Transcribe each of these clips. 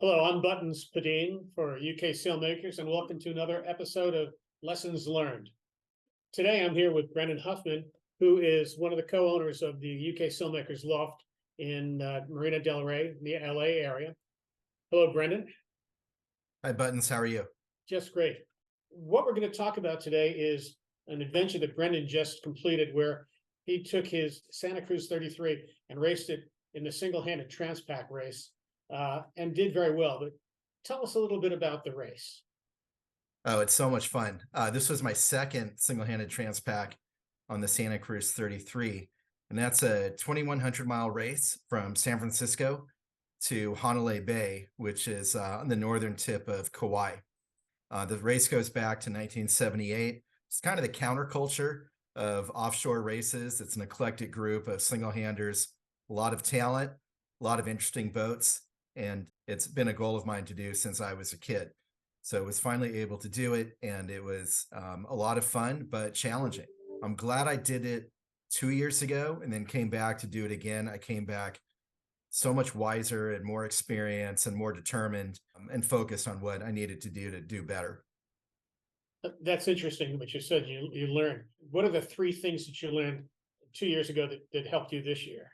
Hello, I'm Buttons Padine for UK Sailmakers, and welcome to another episode of Lessons Learned. Today, I'm here with Brendan Huffman, who is one of the co-owners of the UK Sailmakers Loft in Marina del Rey, the LA area. Hello, Brendan. Hi, Buttons. How are you? Just great. What we're going to talk about today is an adventure that Brendan just completed where he took his Santa Cruz 33 and raced it in the Singlehanded Transpac race. And did very well. But tell us a little bit about the race. Oh, it's so much fun. This was my second single-handed Transpac on the Santa Cruz 33. And that's a 2,100-mile race from San Francisco to Honolulu Bay, which is on the northern tip of Kauai. The race goes back to 1978. It's kind of the counterculture of offshore races. It's an eclectic group of single-handers, a lot of talent, a lot of interesting boats. And it's been a goal of mine to do since I was a kid. So I was finally able to do it, and it was a lot of fun, but challenging. I'm glad I did it 2 years ago and then came back to do it again. I came back so much wiser and more experienced and more determined and focused on what I needed to do better. That's interesting what you said you learned. What are the three things that you learned 2 years ago that helped you this year?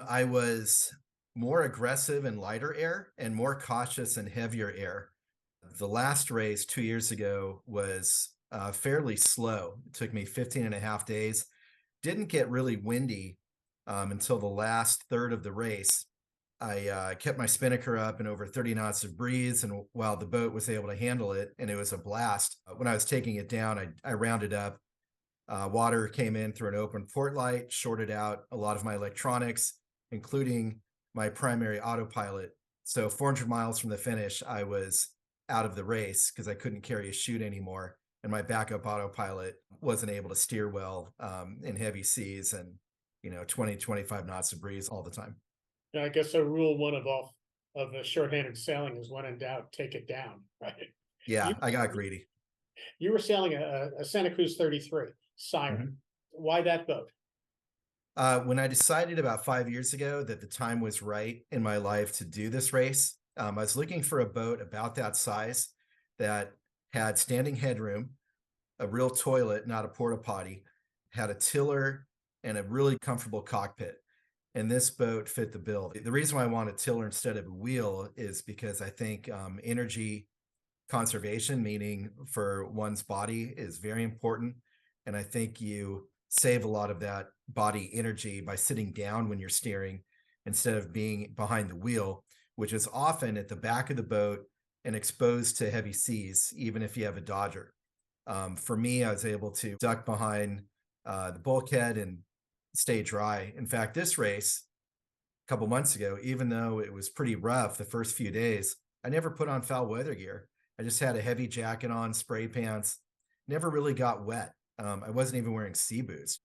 I was more aggressive in lighter air and more cautious in heavier air. The last race 2 years ago was fairly slow. It took me 15 and a half days. Didn't get really windy until the last third of the race. I kept my Spinnaker up in over 30 knots of breeze, and while the boat was able to handle it, and it was a blast. When I was taking it down, I rounded up. Water came in through an open port light, shorted out a lot of my electronics, including my primary autopilot. So 400 miles from the finish, I was out of the race because I couldn't carry a chute anymore. And my backup autopilot wasn't able to steer well in heavy seas and, 20, 25 knots of breeze all the time. And I guess so rule one of the shorthanded sailing is when in doubt, take it down, right? Yeah, I got greedy. You were sailing a Santa Cruz 33, SIREN. Mm-hmm. Why that boat? When I decided about 5 years ago that the time was right in my life to do this race, I was looking for a boat about that size that had standing headroom, a real toilet, not a porta potty, had a tiller, and a really comfortable cockpit. And this boat fit the bill. The reason why I want a tiller instead of a wheel is because I think energy conservation, meaning for one's body, is very important. And I think you save a lot of that body energy by sitting down when you're steering instead of being behind the wheel, which is often at the back of the boat and exposed to heavy seas, even if you have a Dodger. For me, I was able to duck behind the bulkhead and stay dry. In fact, this race a couple months ago, even though it was pretty rough the first few days, I never put on foul weather gear. I just had a heavy jacket on, spray pants, never really got wet. I wasn't even wearing sea boots.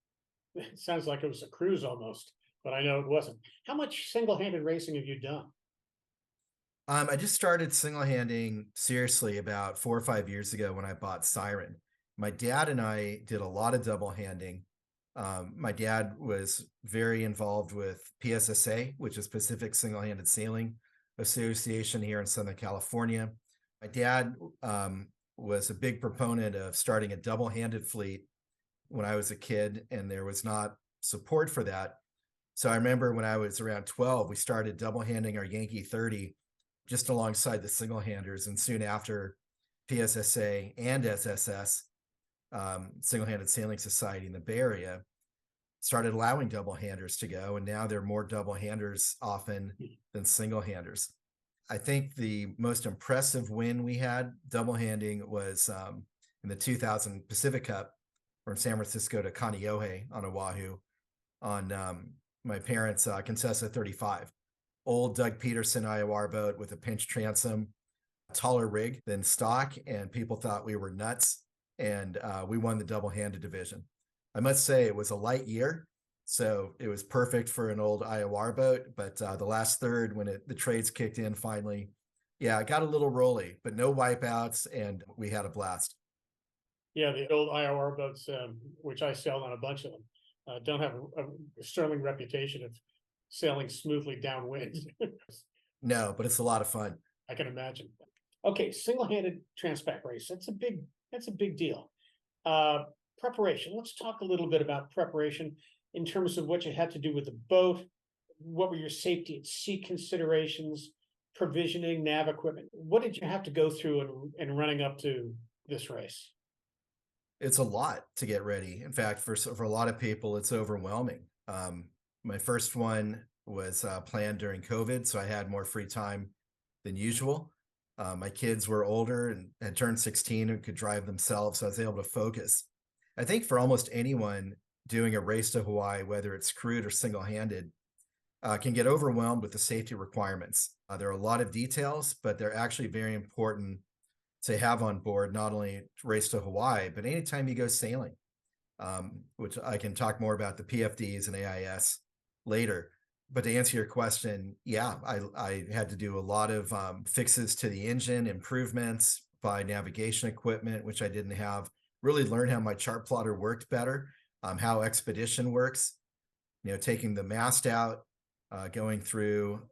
It sounds like it was a cruise almost, but I know it wasn't. How much single-handed racing have you done? I just started single-handing seriously about 4 or 5 years ago when I bought SIREN. My dad and I did a lot of double handing. My dad was very involved with PSSA, which is Pacific Single-Handed Sailing Association here in Southern California. My dad was a big proponent of starting a double-handed fleet when I was a kid, and there was not support for that. So I remember when I was around 12, we started double-handing our Yankee 30 just alongside the single-handers, and soon after PSSA and SSS, Single-Handed Sailing Society in the Bay Area, started allowing double-handers to go, and now there are more double-handers often than single-handers. I think the most impressive win we had double-handing was in the 2000 Pacific Cup from San Francisco to Kaneohe on Oahu on my parents' Concessa 35. Old Doug Peterson IOR boat with a pinch transom, taller rig than stock, and people thought we were nuts, and we won the double-handed division. I must say it was a light year, so it was perfect for an old IOR boat, but the last third, when the trades kicked in finally, yeah, it got a little rolly, but no wipeouts, and we had a blast. Yeah, the old IOR boats, which I sailed on a bunch of them, don't have a sterling reputation of sailing smoothly downwind. No, but it's a lot of fun. I can imagine. Okay, single-handed Transpac race. That's a big deal. Preparation. Let's talk a little bit about preparation in terms of what you had to do with the boat. What were your safety at sea considerations, provisioning, nav equipment? What did you have to go through in running up to this race? It's a lot to get ready. In fact, for a lot of people, it's overwhelming. My first one was planned during COVID, so I had more free time than usual. My kids were older and had turned 16 and could drive themselves, so I was able to focus. I think for almost anyone doing a race to Hawaii, whether it's crewed or single-handed, can get overwhelmed with the safety requirements. There are a lot of details, but they're actually very important to have on board, not only race to Hawaii, but anytime you go sailing, which I can talk more about the PFDs and AIS later. But to answer your question, yeah, I had to do a lot of fixes to the engine, improvements, buy navigation equipment, which I didn't have, really learn how my chart plotter worked better, how expedition works, taking the mast out, going through,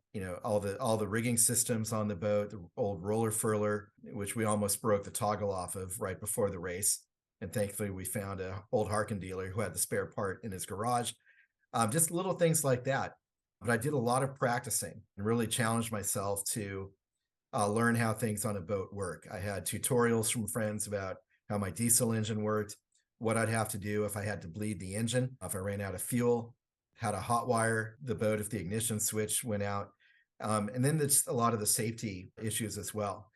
all the rigging systems on the boat, the old roller furler, which we almost broke the toggle off of right before the race. And thankfully we found an old Harkin dealer who had the spare part in his garage. Just little things like that. But I did a lot of practicing and really challenged myself to learn how things on a boat work. I had tutorials from friends about how my diesel engine worked, what I'd have to do if I had to bleed the engine, if I ran out of fuel, how to hotwire the boat if the ignition switch went out. And then there's a lot of the safety issues as well.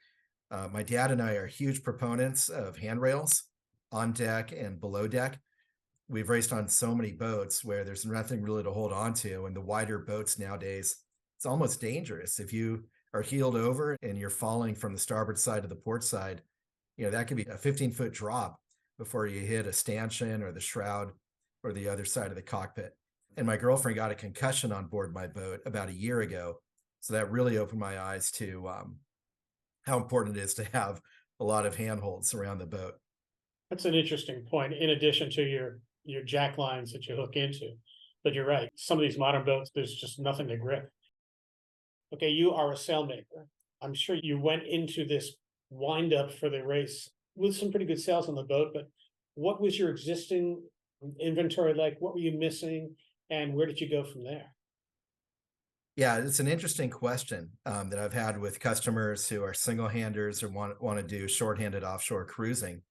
My dad and I are huge proponents of handrails on deck and below deck. We've raced on so many boats where there's nothing really to hold on to. And the wider boats nowadays, it's almost dangerous. If you are heeled over and you're falling from the starboard side to the port side, that could be a 15-foot drop before you hit a stanchion or the shroud or the other side of the cockpit. And my girlfriend got a concussion on board my boat about a year ago. So that really opened my eyes to how important it is to have a lot of handholds around the boat. That's an interesting point, in addition to your jack lines that you hook into. But you're right, some of these modern boats, there's just nothing to grip. Okay, you are a sailmaker. I'm sure you went into this wind up for the race with some pretty good sails on the boat, but what was your existing inventory like? What were you missing? And where did you go from there? Yeah, it's an interesting question that I've had with customers who are single-handers or want to do shorthanded offshore cruising.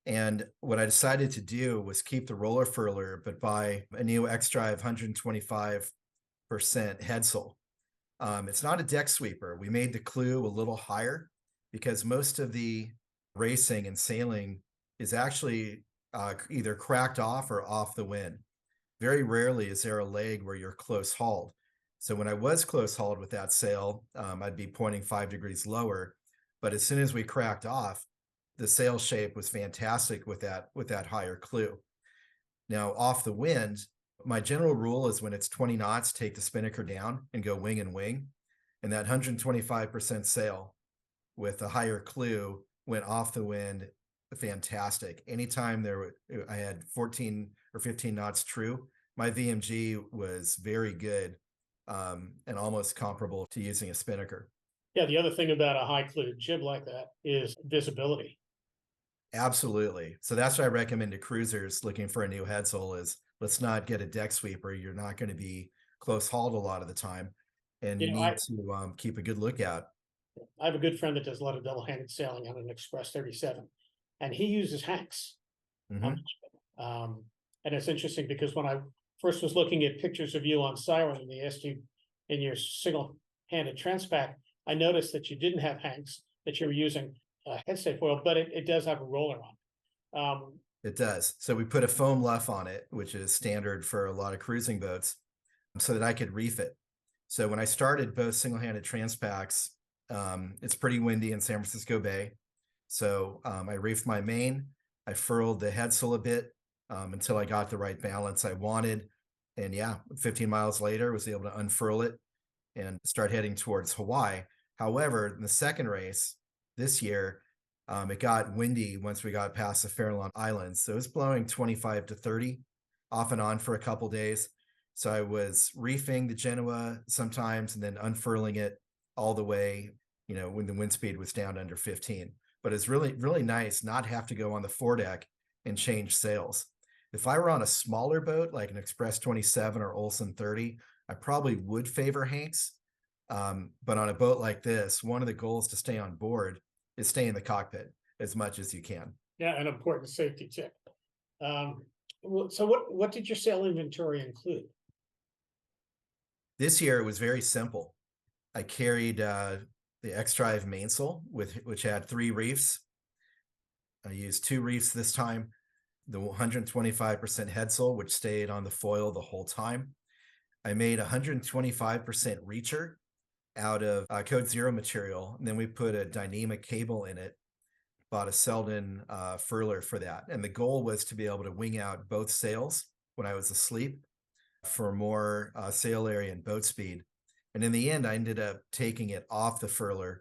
And what I decided to do was keep the roller furler, but buy a new X-Drive 125% headsail. It's not a deck sweeper. We made the clue a little higher because most of the racing and sailing is actually either cracked off or off the wind. Very rarely is there a leg where you're close hauled. So when I was close hauled with that sail, I'd be pointing 5 degrees lower. But as soon as we cracked off, the sail shape was fantastic with that higher clue. Now off the wind, my general rule is when it's 20 knots, take the spinnaker down and go wing and wing. And that 125% sail with a higher clue went off the wind fantastic. Anytime I had 14 or 15 knots true, my VMG was very good and almost comparable to using a spinnaker. Yeah, the other thing about a high clue jib like that is visibility. Absolutely. So that's what I recommend to cruisers looking for a new headsail is let's not get a deck sweeper. You're not going to be close hauled a lot of the time. And you need to keep a good lookout. I have a good friend that does a lot of double-handed sailing on an Express 37, and he uses Hanks. Mm-hmm. And it's interesting because when I first was looking at pictures of you on SIREN and they asked you in your single-handed Transpac, I noticed that you didn't have Hanks, that you were using headset foil, but it does have a roller on it. It does. So we put a foam luff on it, which is standard for a lot of cruising boats, so that I could reef it. So when I started both single-handed Transpacs, it's pretty windy in San Francisco Bay. So I reefed my main, I furled the headsail a bit until I got the right balance I wanted. And yeah, 15 miles later, was able to unfurl it and start heading towards Hawaii. However, in the second race this year, it got windy once we got past the Farallon Islands. So it was blowing 25 to 30 off and on for a couple days. So I was reefing the Genoa sometimes and then unfurling it all the way, when the wind speed was down under 15. But it's really, really nice not have to go on the foredeck and change sails. If I were on a smaller boat, like an Express 27 or Olsen 30, I probably would favor Hanks. But on a boat like this, one of the goals to stay on board is stay in the cockpit as much as you can. Yeah, an important safety tip. So what did your sail inventory include? This year it was very simple. I carried the X-Drive mainsail, which had 3 reefs. I used 2 reefs this time. The 125% headsail, which stayed on the foil the whole time. I made 125% reacher out of Code Zero material. And then we put a dynamic cable in it, bought a Selden furler for that. And the goal was to be able to wing out both sails when I was asleep for more sail area and boat speed. And in the end, I ended up taking it off the furler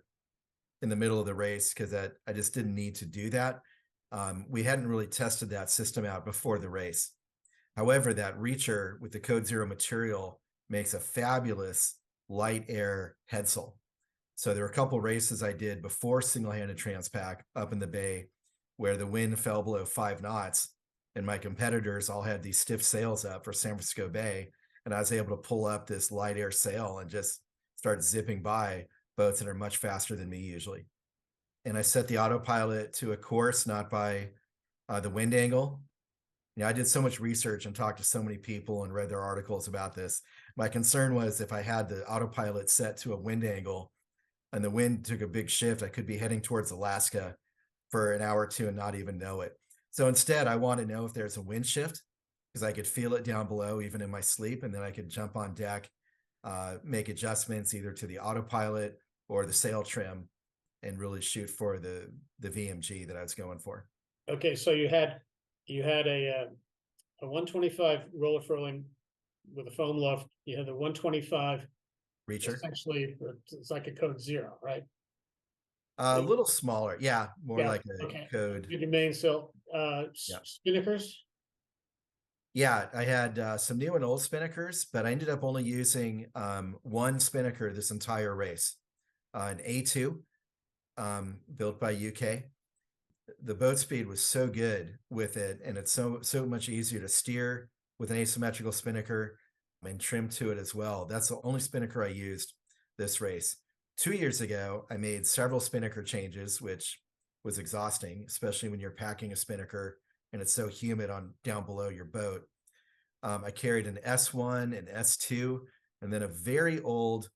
in the middle of the race because I just didn't need to do that. We hadn't really tested that system out before the race. However, that reacher with the Code Zero material makes a fabulous light air headsail. So there were a couple races I did before Singlehanded Transpac up in the bay where the wind fell below 5 knots and my competitors all had these stiff sails up for San Francisco Bay. And I was able to pull up this light air sail and just start zipping by boats that are much faster than me usually. And I set the autopilot to a course, not by the wind angle. I did so much research and talked to so many people and read their articles about this. My concern was if I had the autopilot set to a wind angle and the wind took a big shift, I could be heading towards Alaska for an hour or two and not even know it. So instead, I want to know if there's a wind shift because I could feel it down below, even in my sleep, and then I could jump on deck, make adjustments either to the autopilot or the sail trim, and really shoot for the VMG that I was going for. Okay, so you had a 125 roller furling with a foam luff. You had the 125 reacher. Essentially, it's like a Code Zero, right? A little smaller, yeah, more like a code. Your mainsail, Spinnakers. Yeah, I had some new and old Spinnakers, but I ended up only using one Spinnaker this entire race, an A2, built by UK. The boat speed was so good with it, and it's so much easier to steer with an asymmetrical Spinnaker and trim to it as well. That's the only Spinnaker I used this race. 2 years ago, I made several Spinnaker changes, which was exhausting, especially when you're packing a Spinnaker and it's so humid down below your boat. I carried an S1 and S2, and then a very old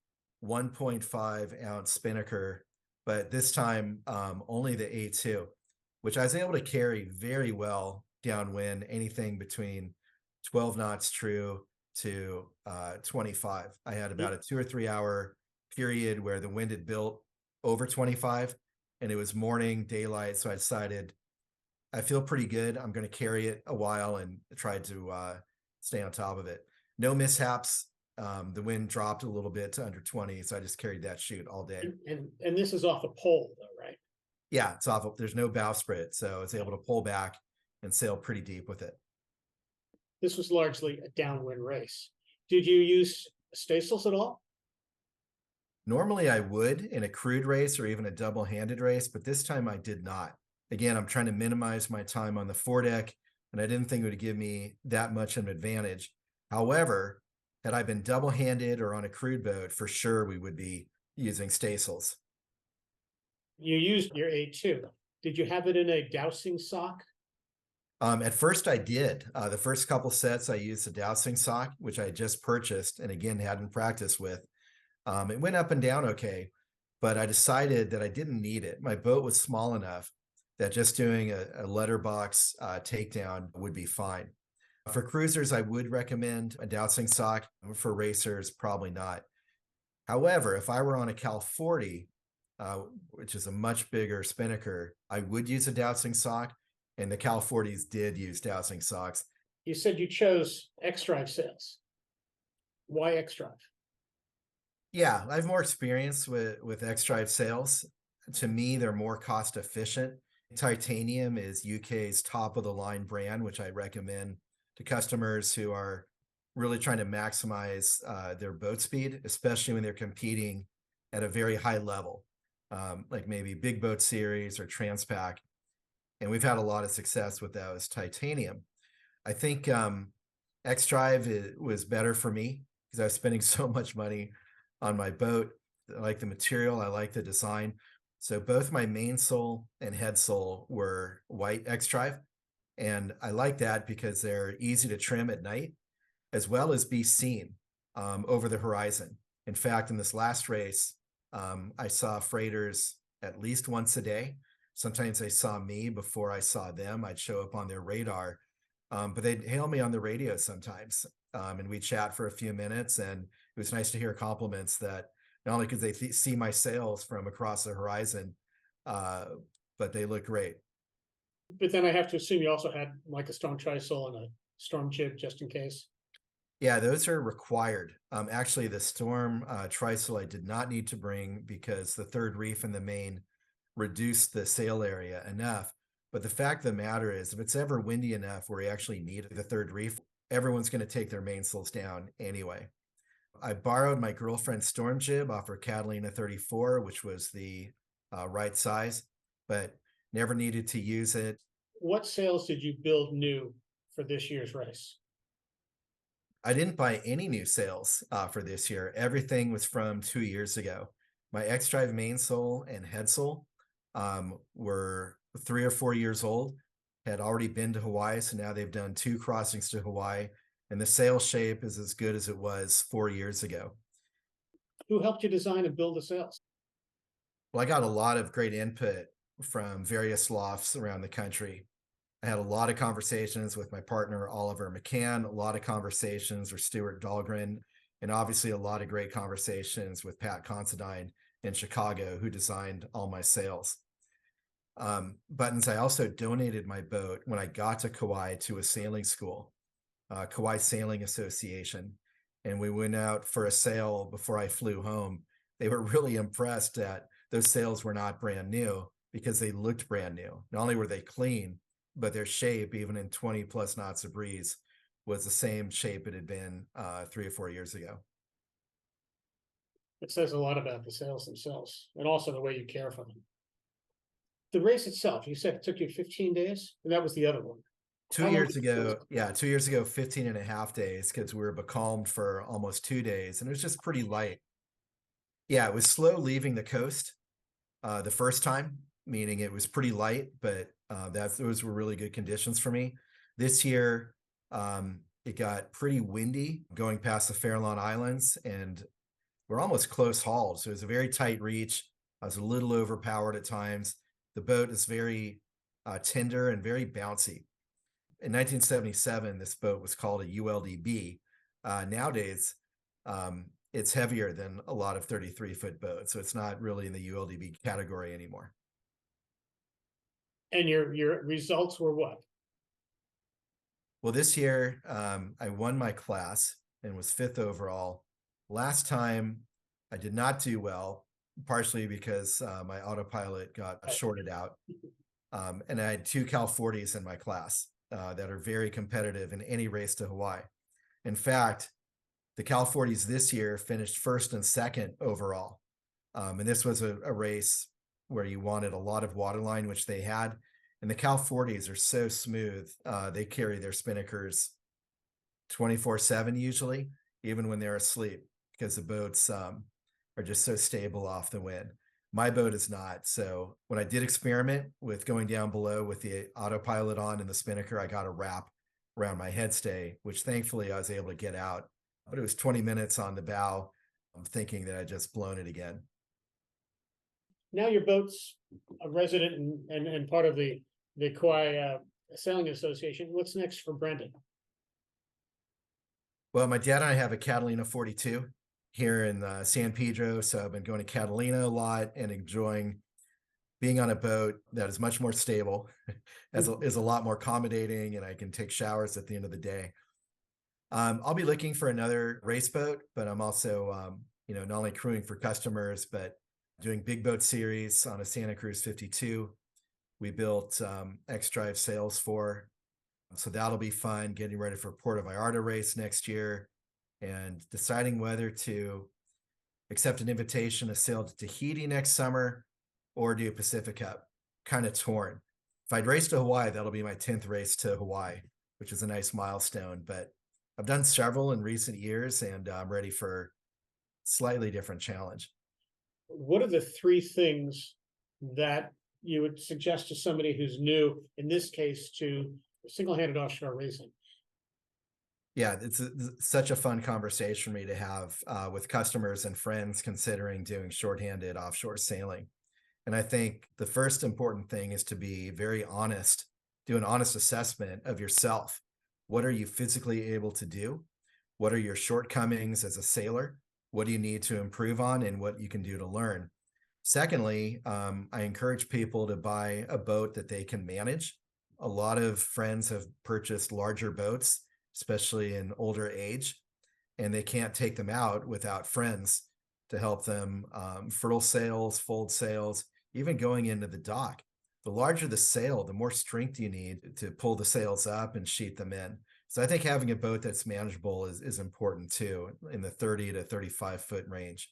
1.5 ounce Spinnaker, but this time only the A2, which I was able to carry very well downwind, anything between 12 knots true to 25. I had about a 2 or 3 hour period where the wind had built over 25 and it was morning daylight. So I decided I feel pretty good. I'm going to carry it a while and tried to stay on top of it. No mishaps. The wind dropped a little bit to under 20. So I just carried that chute all day. And this is off a pole though, right? Yeah, it's off. There's no bowsprit. So it's able to pull back and sail pretty deep with it. This was largely a downwind race. Did you use staysails at all? Normally I would in a crude race or even a double-handed race, but this time I did not. Again, I'm trying to minimize my time on the foredeck, and I didn't think it would give me that much of an advantage. However, had I been double-handed or on a crude boat, for sure we would be using staysails. You used your A2. Did you have it in a dowsing sock? At first I did. The first couple sets I used a dowsing sock, which I just purchased and again hadn't practiced with. It went up and down okay, but I decided that I didn't need it. My boat was small enough that just doing a letterbox takedown would be fine. For cruisers, I would recommend a dowsing sock. For racers, probably not. However, if I were on a Cal 40, which is a much bigger Spinnaker, I would use a dowsing sock, and the Cal 40s did use dowsing socks. You said you chose X-Drive sails. Why X-Drive? Yeah, I have more experience with X-Drive sails. To me, they're more cost efficient. Titanium is UK's top of the line brand, which I recommend to customers who are really trying to maximize their boat speed, especially when they're competing at a very high level, like maybe Big Boat Series or Transpac. And we've had a lot of success with those titanium. I think X-Drive was better for me because I was spending so much money on my boat. I like the material, I like the design. So both my mainsail and headsail were white X-Drive. And I like that because they're easy to trim at night, as well as be seen over the horizon. In fact, in this last race, I saw freighters at least once a day. Sometimes they saw me before I saw them. I'd show up on their radar, but they'd hail me on the radio sometimes, and we'd chat for a few minutes. And it was nice to hear compliments that not only could they see my sails from across the horizon, but they look great. But then I have to assume you also had like a storm trysail and a storm jib just in case. Yeah, those are required. Actually, the storm trysail I did not need to bring because the third reef in the main reduced the sail area enough. But the fact of the matter is, if it's ever windy enough where you actually need the third reef, everyone's going to take their mainsails down anyway. I borrowed my girlfriend's storm jib off her Catalina 34, which was the right size, but never needed to use it. What sails did you build new for this year's race? I didn't buy any new sails for this year. Everything was from 2 years ago. My X-Drive mainsail and headsail were 3 or 4 years old, had already been to Hawaii. So now they've done 2 crossings to Hawaii, and the sail shape is as good as it was 4 years ago. Who helped you design and build the sails? Well, I got a lot of great input from various lofts around the country. I had a lot of conversations with my partner, Oliver McCann, a lot of conversations with Stuart Dahlgren, and obviously a lot of great conversations with Pat Considine in Chicago, who designed all my sails. Buttons, I also donated my boat when I got to Kauai to a sailing school, Kauai Sailing Association. And we went out for a sail before I flew home. They were really impressed that those sails were not brand new because they looked brand new. Not only were they clean, but their shape, even in 20 plus knots of breeze, was the same shape it had been 3 or 4 years ago. It says a lot about the sails themselves and also the way you care for them. The race itself, you said it took you 15 days, and that was the other one. 2 years ago, 15 and a half days, because we were becalmed for almost 2 days, and it was just pretty light. Yeah, it was slow leaving the coast the first time, meaning it was pretty light, but those were really good conditions for me. This year, it got pretty windy going past the Farallon Islands, and we're almost close hauled. So it was a very tight reach. I was a little overpowered at times. The boat is very tender and very bouncy. In 1977, this boat was called a ULDB. Nowadays, it's heavier than a lot of 33-foot boats, so it's not really in the ULDB category anymore. And your results were what? Well, this year, I won my class and was 5th overall. Last time, I did not do well, partially because my autopilot got shorted out. And I had 2 Cal 40s in my class that are very competitive in any race to Hawaii. In fact, the Cal 40s this year finished 1st and 2nd overall. And this was a race where you wanted a lot of waterline, which they had. And the Cal 40s are so smooth. They carry their Spinnakers 24/7 usually, even when they're asleep, because the boats are just so stable off the wind. My boat is not. So when I did experiment with going down below with the autopilot on and the Spinnaker, I got a wrap around my headstay, which thankfully I was able to get out. But it was 20 minutes on the bow. I'm thinking that I just blown it again. Now your boat's a resident and part of the Kauai Sailing Association. What's next for Brendan? Well, my dad and I have a Catalina 42 here in San Pedro. So I've been going to Catalina a lot and enjoying being on a boat that is much more stable, is a lot more accommodating, and I can take showers at the end of the day. I'll be looking for another race boat, but I'm also, not only crewing for customers, but doing big boat series on a Santa Cruz 52. We built X-Drive sails for, so that'll be fun, getting ready for Puerto Vallarta race next year and deciding whether to accept an invitation to sail to Tahiti next summer or do Pacific Cup. Kind of torn. If I'd race to Hawaii, that'll be my 10th race to Hawaii, which is a nice milestone. But I've done several in recent years, and I'm ready for slightly different challenge. What are the three things that you would suggest to somebody who's new, in this case, to single-handed offshore racing? Yeah, it's such a fun conversation for me to have with customers and friends considering doing shorthanded offshore sailing. And I think the first important thing is to be very honest, do an honest assessment of yourself. What are you physically able to do? What are your shortcomings as a sailor? What do you need to improve on, and what you can do to learn? Secondly, I encourage people to buy a boat that they can manage. A lot of friends have purchased larger boats, especially in older age, and they can't take them out without friends to help them furl sails, fold sails, even going into the dock. The larger the sail, the more strength you need to pull the sails up and sheet them in. So I think having a boat that's manageable is important too, in the 30 to 35 foot range.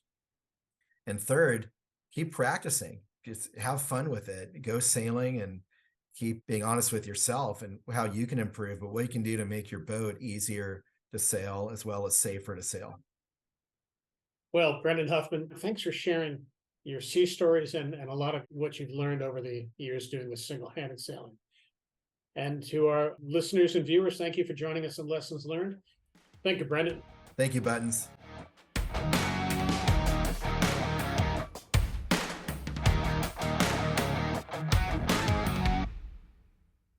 And third, keep practicing. Just have fun with it. Go sailing and keep being honest with yourself and how you can improve, but what you can do to make your boat easier to sail as well as safer to sail. Well, Brendan Huffman, thanks for sharing your sea stories and a lot of what you've learned over the years doing this single-handed sailing. And to our listeners and viewers, thank you for joining us on Lessons Learned. Thank you, Brendan. Thank you, Buttons.